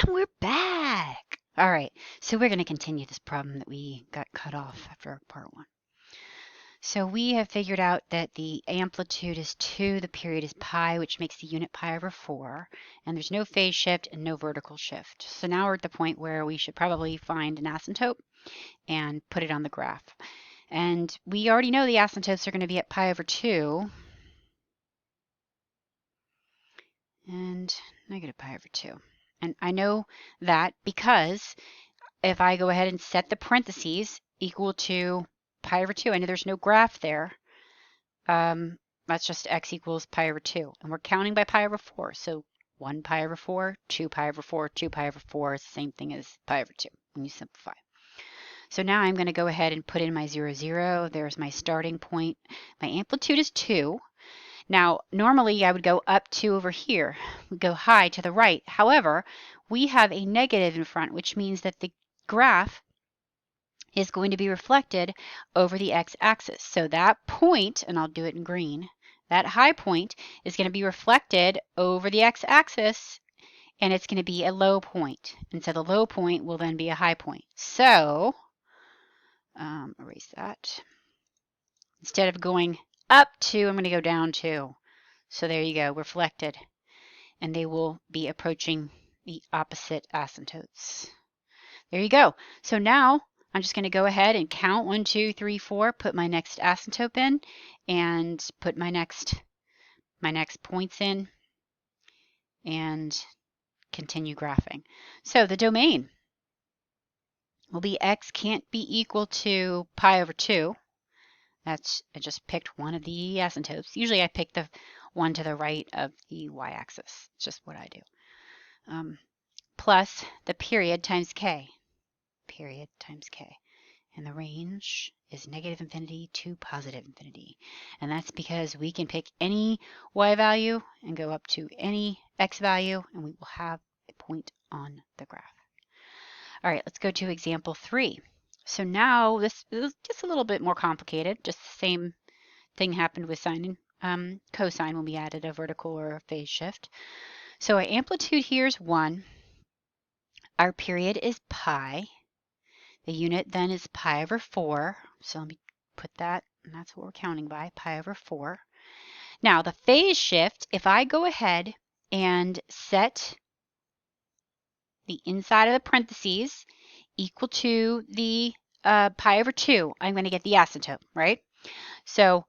And we're back. All right, so we're going to continue this problem that we got cut off after part 1. So we have figured out that the amplitude is 2, the period is pi, which makes the unit pi over 4, and there's no phase shift and no vertical shift. So now we're at the point where we should probably find an asymptote and put it on the graph. And we already know the asymptotes are going to be at pi over 2 and negative pi over 2. And I know that because if I go ahead and set the parentheses equal to pi over 2, I know there's no graph there. That's just x equals pi over 2. And we're counting by pi over 4. So 1 pi over 4, 2 pi over 4, 2 pi over 4 is the same thing as pi over 2 when you simplify. So now I'm going to go ahead and put in my 0, 0. There's my starting point. My amplitude is 2. Now, normally I would go up 2 over here, go high to the right. However, we have a negative in front, which means that the graph is going to be reflected over the x-axis. So that point, and I'll do it in green, that high point is going to be reflected over the x-axis, and it's going to be a low point. And so the low point will then be a high point. So, erase that. Instead of going up 2, I'm going to go down 2. So there you go, reflected. And they will be approaching the opposite asymptotes. There you go. So now I'm just going to go ahead and count 1, 2, 3, 4, put my next asymptote in, and put my next points in, and continue graphing. So the domain will be x can't be equal to pi over 2. I just picked one of the asymptotes. Usually I pick the one to the right of the y-axis. It's just what I do. Plus the period times k. Period times k. And the range is negative infinity to positive infinity. And that's because we can pick any y value and go up to any x value, and we will have a point on the graph. All right, let's go to example 3. So now this is just a little bit more complicated. Just the same thing happened with sine and cosine when we added a vertical or a phase shift. So our amplitude here is 1. Our period is pi. The unit then is pi over 4. So let me put that, and that's what we're counting by, pi over 4. Now the phase shift, if I go ahead and set the inside of the parentheses equal to the pi over 2, I'm going to get the asymptote, right? So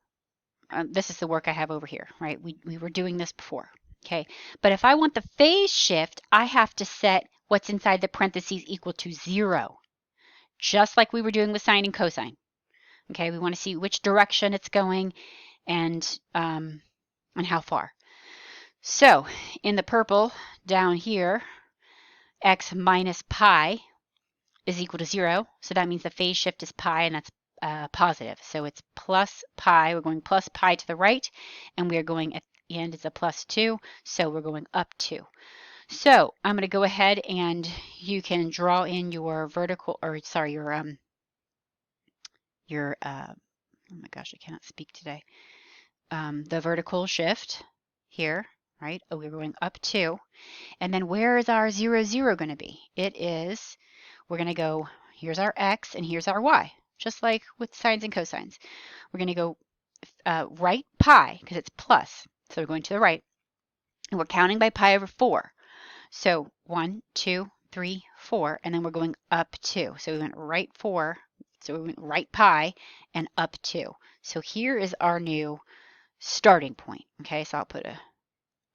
this is the work I have over here, right? We were doing this before, okay? But if I want the phase shift, I have to set what's inside the parentheses equal to 0, just like we were doing with sine and cosine. Okay, we want to see which direction it's going and how far. So in the purple down here, x minus pi is equal to 0. So that means the phase shift is pi, and that's positive. So it's plus pi. We're going plus pi to the right, and we are going at the end is a plus 2. So we're going up 2. So I'm going to go ahead, and you can draw in your vertical, or sorry, your oh my gosh, I cannot speak today. The vertical shift here, right? Oh, we're going up 2. And then where is our 0, 0 going to be? It is, we're going to go, here's our x and here's our y, just like with sines and cosines. We're going to go right pi, because it's plus. So we're going to the right. And we're counting by pi over 4. So 1, 2, 3, 4, and then we're going up 2. So we went right 4, so we went right pi and up 2. So here is our new starting point. Okay, so I'll put a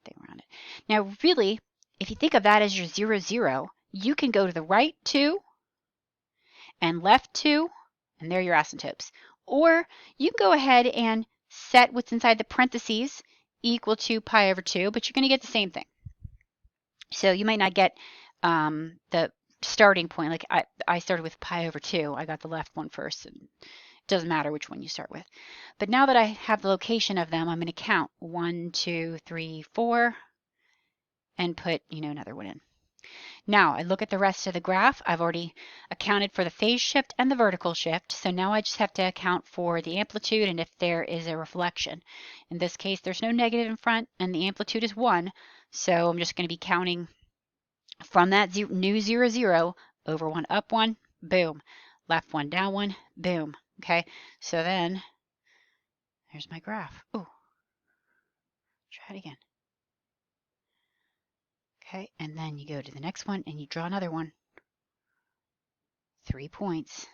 thing around it. Now really, if you think of that as your 0, 0, you can go to the right 2 and left 2, and they're your asymptotes. Or you can go ahead and set what's inside the parentheses equal to pi over 2, but you're going to get the same thing. So you might not get the starting point. Like I started with pi over 2. I got the left one first, and it doesn't matter which one you start with. But now that I have the location of them, I'm going to count 1, 2, 3, 4, and put, another one in. Now I look at the rest of the graph. I've already accounted for the phase shift and the vertical shift. So now I just have to account for the amplitude and if there is a reflection. In this case, there's no negative in front, and the amplitude is 1. So I'm just going to be counting From that new 0, 0, over 1, up 1, boom. Left 1, down 1, boom. Okay, so then there's my graph. Oh, try it again. Okay, and then you go to the next one and you draw another one. 3 points.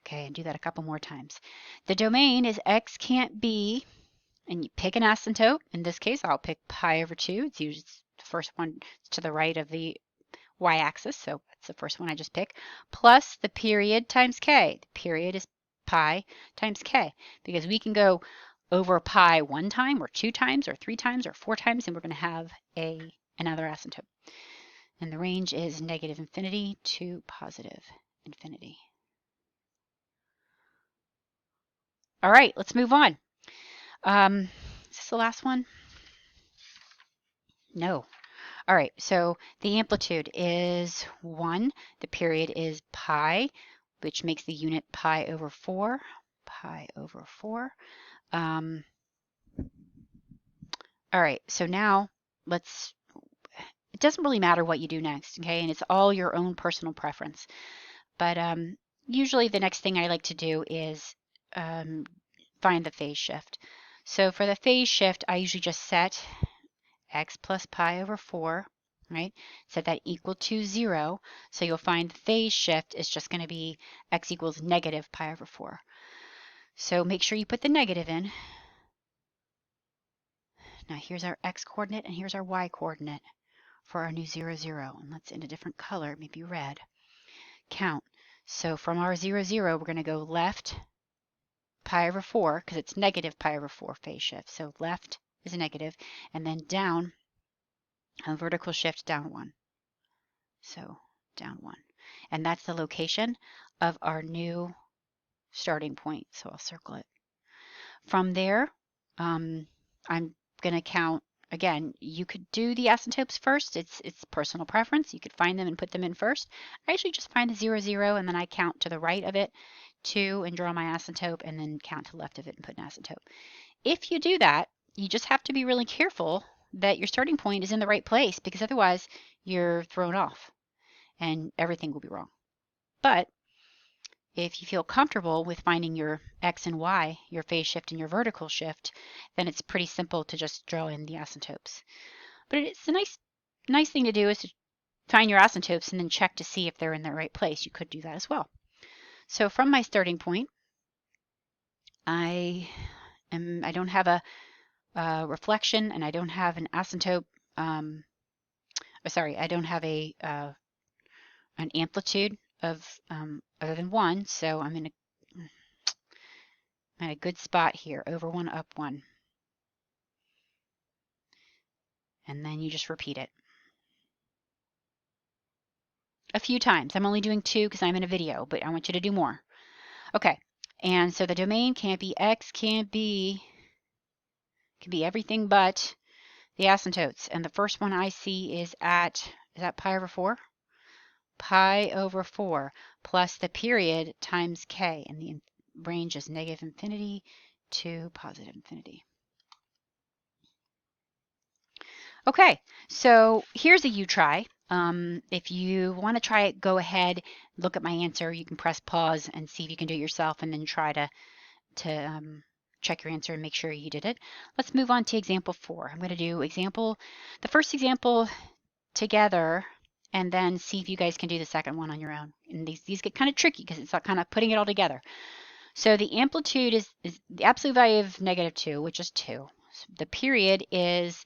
Okay, and do that a couple more times. The domain is x can't be, and you pick an asymptote. In this case, I'll pick pi over 2. It's usually the first one to the right of the y-axis, so that's the first one I just pick, plus the period times k. The period is pi times k, because we can go over pi 1 time, or 2 times, or 3 times, or 4 times, and we're going to have another asymptote. And the range is negative infinity to positive infinity. All right, let's move on. Is this the last one? No. All right, so the amplitude is 1. The period is pi, which makes the unit pi over 4. Pi over 4. All right, so now it doesn't really matter what you do next, okay? And it's all your own personal preference. But usually the next thing I like to do is find the phase shift. So for the phase shift, I usually just set x plus pi over 4, right? Set that equal to 0. So you'll find the phase shift is just going to be x equals negative pi over 4. So make sure you put the negative in. Now here's our x coordinate and here's our y coordinate for our new 0, 0. And let's in a different color, maybe red. Count. So from our 0, 0, we're going to go left pi over 4, because it's negative pi over 4 phase shift. So left is a negative, and then down, a vertical shift down 1. So down 1. And that's the location of our new starting point. So I'll circle it. From there, I'm going to count. Again, you could do the asymptotes first. It's personal preference. You could find them and put them in first. I usually just find the 0, 0, and then I count to the right of it 2 and draw my asymptote, and then count to the left of it and put an asymptote. If you do that, you just have to be really careful that your starting point is in the right place, because otherwise you're thrown off and everything will be wrong. But if you feel comfortable with finding your x and y, your phase shift and your vertical shift, then it's pretty simple to just draw in the asymptotes. But it's a nice thing to do is to find your asymptotes and then check to see if they're in the right place. You could do that as well. So from my starting point, I don't have a reflection, and I don't have an asymptote. I don't have an amplitude of other than 1, so I'm in a good spot here, over 1, up 1. And then you just repeat it a few times. I'm only doing 2 because I'm in a video, but I want you to do more. Okay, and so the domain can't be x, can be everything but the asymptotes. And the first one I see is that pi over 4? Pi over 4 plus the period times k, and the range is negative infinity to positive infinity. Okay, so here's a you try. If you want to try it, go ahead, look at my answer. You can press pause and see if you can do it yourself, and then try to check your answer and make sure you did it. Let's move on to example 4. I'm going to do the first example together, and then see if you guys can do the second one on your own. And these get kind of tricky because it's kind of putting it all together. So the amplitude is the absolute value of -2, which is 2. So the period is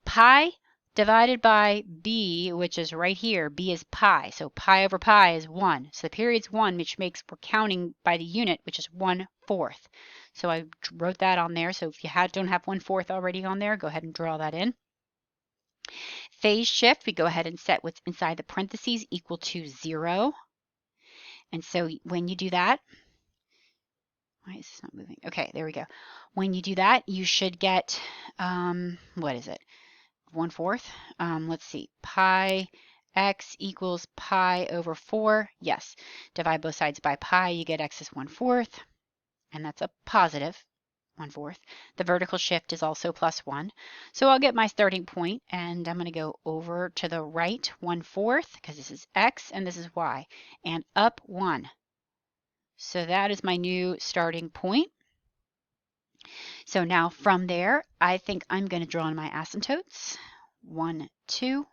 pi divided by b, which is right here. B is pi, so pi over pi is 1. So the period's 1, which makes we're counting by the unit, which is 1/4. So I wrote that on there. So if you don't have 1/4 already on there, go ahead and draw that in. Phase shift, we go ahead and set what's inside the parentheses equal to 0. And so when you do that, why is this not moving? Okay, there we go. When you do that, you should get, what is it? 1/4. Let's see, pi x equals pi over 4. Yes, divide both sides by pi, you get x is 1/4, and that's a positive, 1/4. The vertical shift is also +1. So I'll get my starting point, and I'm going to go over to the right 1/4, because this is x and this is y, and up 1. So that is my new starting point. So now from there, I think I'm going to draw in my asymptotes. 1, 2,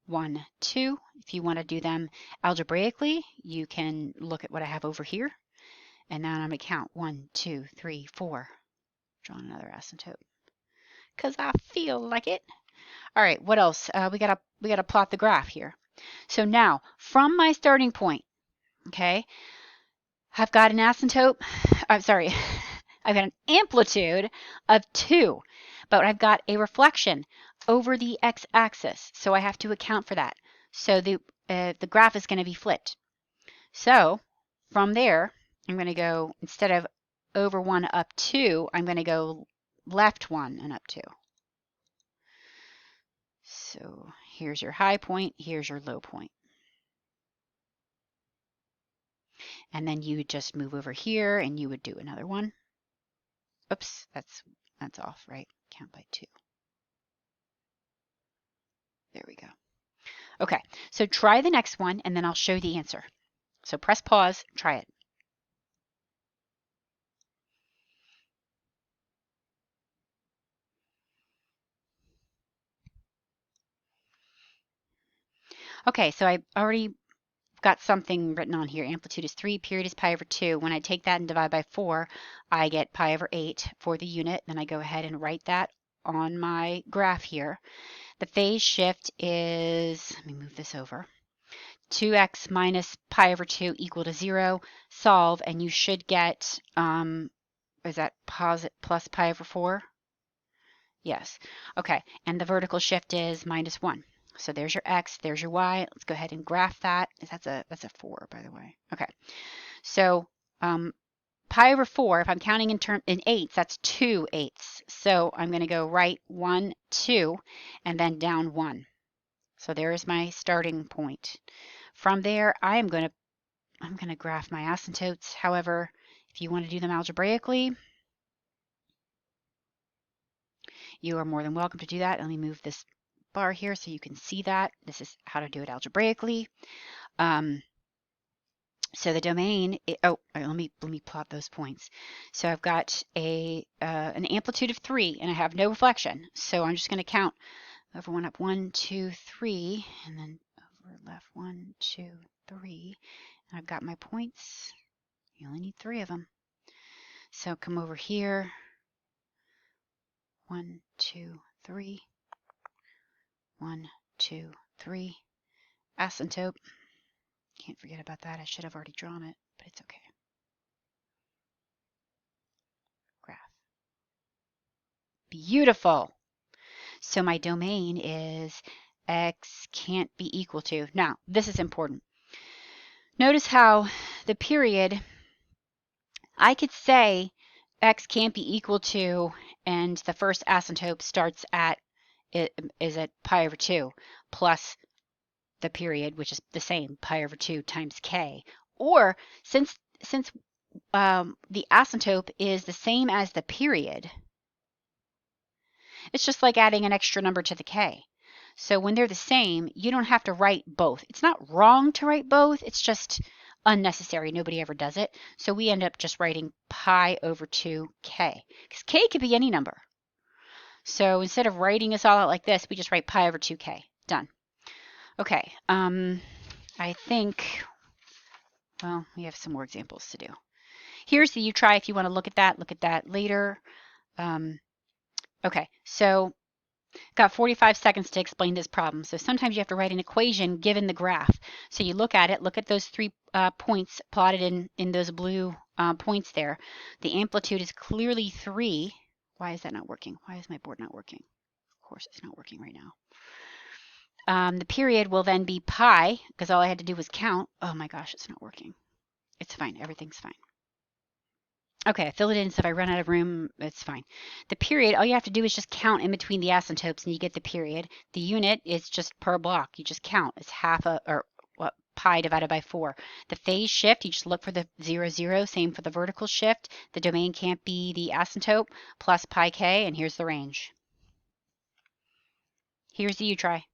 1, 2. If you want to do them algebraically, you can look at what I have over here. And now I'm going to count 1, 2, 3, 4. Draw another asymptote because I feel like it. All right, what else? We gotta plot the graph here. So now from my starting point, okay, I've got an asymptote. I'm sorry, I've got an amplitude of 2, but I've got a reflection over the x-axis, so I have to account for that. So the graph is going to be flipped. So from there, I'm going to go, instead of over 1 up 2, I'm going to go left 1 and up 2. So here's your high point, here's your low point. And then you would just move over here and you would do another one. Oops, that's off, right? Count by 2. There we go. Okay, so try the next one and then I'll show the answer. So press pause, try it. Okay, so I already got something written on here. Amplitude is 3, period is pi/2. When I take that and divide by 4, I get pi/8 for the unit. Then I go ahead and write that on my graph here. The phase shift is, let me move this over, 2x minus pi/2 equal to 0. Solve, and you should get, is that plus pi/4? Yes. Okay, and the vertical shift is -1. So there's your x, there's your y. Let's go ahead and graph that. That's a 4, by the way. Okay, so pi/4, if I'm counting in eighths, that's 2/8. So I'm going to go right 1, 2, and then down 1. So there's my starting point. From there, I'm going to graph my asymptotes. However, if you want to do them algebraically, you are more than welcome to do that. Let me move this bar here so you can see that. This is how to do it algebraically. So the domain, let me plot those points. So I've got an amplitude of 3 and I have no reflection. So I'm just going to count over 1 up 1, 2, 3, and then over left 1, 2, 3. And I've got my points. You only need 3 of them. So come over here. 1, 2, 3. 1, 2, 3. Asymptote. Can't forget about that. I should have already drawn it, but it's okay. Graph. Beautiful. So my domain is x can't be equal to. Now, this is important. Notice how the period, I could say x can't be equal to, and the first asymptote starts at, is at pi/2 plus the period, which is the same, pi/2 times k. Or since the asymptote is the same as the period, it's just like adding an extra number to the k. So when they're the same, you don't have to write both. It's not wrong to write both, it's just unnecessary. Nobody ever does it. So we end up just writing pi/2k, because k could be any number. So instead of writing this all out like this, we just write pi/2k. Done. Okay, I think, well, we have some more examples to do. Here's the you try if you want to look at that later. Okay, so got 45 seconds to explain this problem. So sometimes you have to write an equation given the graph. So you look at it, look at those 3 points plotted in those blue points there. The amplitude is clearly 3. Why is that not working? Why is my board not working? Of course it's not working right now. The period will then be pi, because all I had to do was count. Oh my gosh, it's not working. It's fine. Everything's fine. Okay, I fill it in, so if I run out of room, it's fine. The period, all you have to do is just count in between the asymptotes and you get the period. The unit is just per block. You just count. It's half a, or what, pi divided by 4. The phase shift, you just look for the 0, 0. Same for the vertical shift. The domain can't be the asymptote plus pi k, and here's the range. Here's the U try.